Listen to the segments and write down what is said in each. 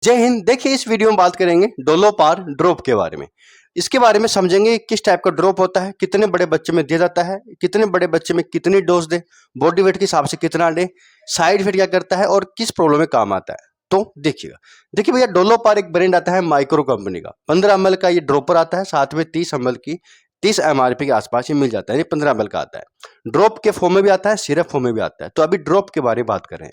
जय हिंद। देखिए, इस वीडियो में बात करेंगे डोलोपार ड्रॉप के बारे में। इसके बारे में समझेंगे किस टाइप का ड्रॉप होता है, कितने बड़े बच्चे में दिया जाता है, कितने बड़े बच्चे में कितनी डोज दे, बॉडी वेट के हिसाब से कितना दे, साइड इफेक्ट क्या करता है और किस प्रॉब्लम में काम आता है। तो देखिएगा, देखिए भैया, डोलोपार एक ब्रांड आता है माइक्रो कंपनी का। 15 ml का ये ड्रॉपर आता है, साथ में 30 ml की 30 MRP के आसपास ये मिल जाता है। ये 15 ml का आता है, ड्रॉप के फॉर्म में भी आता है, सिरप फॉर्म में भी आता है। तो अभी ड्रॉप के बारे में बात करें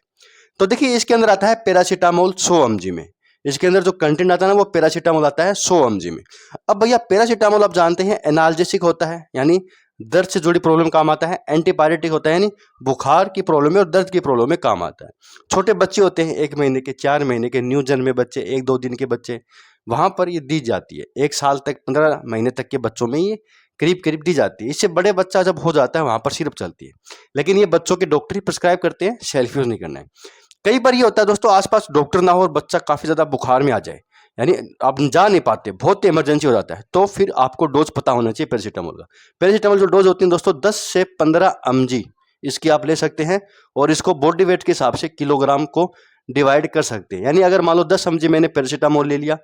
तो देखिए, इसके अंदर आता है पैरासीटामोल 100 mg में। इसके अंदर जो कंटेंट आता है ना, वो पैरासीटामोल आता है 100 mg में। अब भैया, पैरासीटामोल आप जानते हैं एनाल्जेसिक होता है, यानी दर्द से जुड़ी प्रॉब्लम काम आता है। एंटीपायरेटिक होता है, यानी बुखार की प्रॉब्लम में और दर्द की प्रॉब्लम में काम आता है। छोटे बच्चे होते हैं, 1 महीने के, 4 महीने के, न्यू जन्मे बच्चे, 1-2 दिन के बच्चे, वहां पर ये दी जाती है। 1 साल तक, 15 महीने तक के बच्चों में ये करीब करीब दी जाती है। इससे बड़े बच्चा जब हो जाता है, वहां पर सिर्फ चलती है। लेकिन ये बच्चों के डॉक्टर ही प्रिस्क्राइब करते हैं, सेल्फ यूज नहीं करना है। कई बार ये होता है दोस्तों, आसपास डॉक्टर ना हो और बच्चा काफी ज्यादा बुखार में आ जाए, यानी आप जा नहीं पाते, बहुत इमरजेंसी हो जाता है, तो फिर आपको डोज पता होना चाहिए पैरासीटामोल का। पैरासीटामोल जो डोज होती है दोस्तों, 10 से 15 mg इसकी आप ले सकते हैं, और इसको बॉडी वेट के हिसाब से किलोग्राम को डिवाइड कर सकते हैं। यानी अगर मान लो 10 mg मैंने पैरासीटामोल ले लिया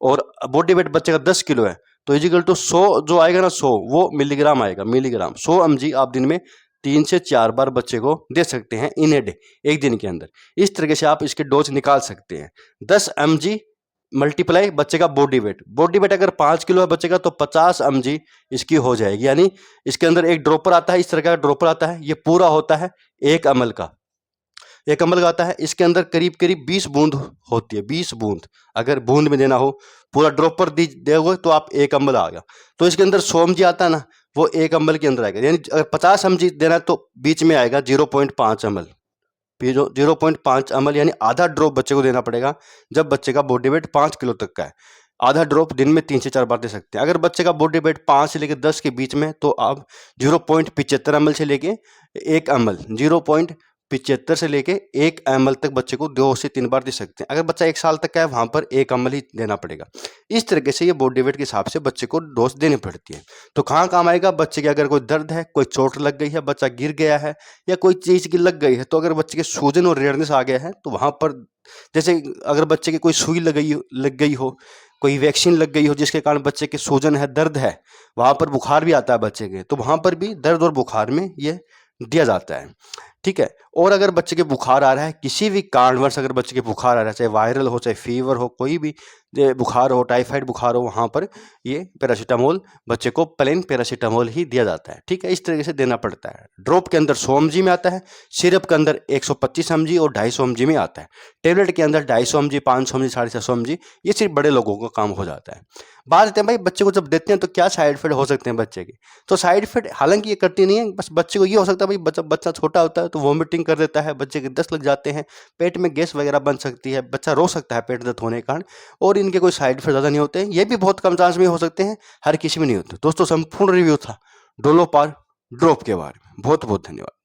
और बॉडी वेट बच्चे का 10 किलो है, तो इजिकल टू 100 जो आएगा ना, 100 वो मिलीग्राम आएगा, मिलीग्राम। 100 mg आप दिन में 3 से 4 बार बच्चे को दे सकते हैं इन ए डे, एक दिन के अंदर। इस तरीके से आप इसके डोज निकाल सकते हैं। 10 mg मल्टीप्लाई बच्चे का बॉडी वेट, बॉडी वेट अगर 5 किलो है बच्चे का, तो 50 mg इसकी हो जाएगी। यानी इसके अंदर एक ड्रॉपर आता है, इस तरह का ड्रॉपर आता है, ये पूरा होता है 1 ml का, 1 ml का आता है। इसके अंदर करीब करीब 20 बूंद होती है, 20 बूंद अगर बूंद में देना हो, पूरा ड्रॉपर दोगे तो आप 1 ml आ गया। तो इसके अंदर 100 mg आता है ना, वो 1 ml के अंदर आएगा। यानी अगर 50 mg देना है तो बीच में आएगा 0.5 ml, 0.5 ml, यानी आधा ड्रॉप बच्चे को देना पड़ेगा जब बच्चे का बॉडी वेट 5 किलो तक का है। आधा ड्रॉप दिन में 3 से 4 बार दे सकते हैं। अगर बच्चे का बॉडी वेट 5 से लेकर 10 के बीच में, तो आप 0.75 ml से लेके 1 ml, 0.75 से लेके 1 ml तक बच्चे को 2 से 3 बार दे सकते हैं। अगर बच्चा 1 साल तक का है, वहां पर 1 ml ही देना पड़ेगा। इस तरीके से ये बॉडी वेट के हिसाब से बच्चे को डोज देनी पड़ती है। तो कहाँ काम आएगा बच्चे के, अगर कोई दर्द है, कोई चोट लग गई है, बच्चा गिर गया है, या कोई चीज की लग गई है, तो अगर बच्चे के सूजन और रेयरनेस आ गया है, तो वहां पर, जैसे अगर बच्चे की कोई सुई लग गई हो, कोई वैक्सीन लग गई हो जिसके कारण बच्चे के सूजन है, दर्द है, वहां पर बुखार भी आता है बच्चे के, तो वहां पर भी दर्द और बुखार में ये दिया जाता है। ठीक है। और अगर बच्चे के बुखार आ रहा है, किसी भी कारणवश अगर बच्चे के बुखार आ रहा है, चाहे वायरल हो, चाहे फीवर हो, कोई भी बुखार हो, टाइफाइड बुखार हो, वहां पर ये पैरासीटामोल बच्चे को प्लेन पैरासीटामोल ही दिया जाता है। ठीक है, इस तरीके से देना पड़ता है। ड्रॉप के अंदर 100 mg में आता है, सिरप के अंदर 125 mg और 250 mg में आता है, टेबलेट के अंदर 250 mg, 500 mg, 750 mg, ये सिर्फ बड़े लोगों का काम हो जाता है। बात करते हैं भाई, बच्चे को जब देते हैं तो क्या साइड इफेक्ट हो सकते हैं बच्चे के। तो साइड इफेक्ट हालांकि ये करती नहीं है, बस बच्चे को ये हो सकता है भाई, बच्चा छोटा होता है तो वॉमिटिंग कर देता है, बच्चे के दस्त लग जाते हैं, पेट में गैस वगैरह बन सकती है, बच्चा रो सकता है पेट दर्द होने के कारण, और इनके कोई साइड इफेक्ट ज़्यादा नहीं होते हैं। ये भी बहुत कम चांस में हो सकते हैं, हर किसी में नहीं होते। दोस्तों, संपूर्ण रिव्यू था डोलोपार ड्रॉप के बारे में। बहुत बहुत धन्यवाद।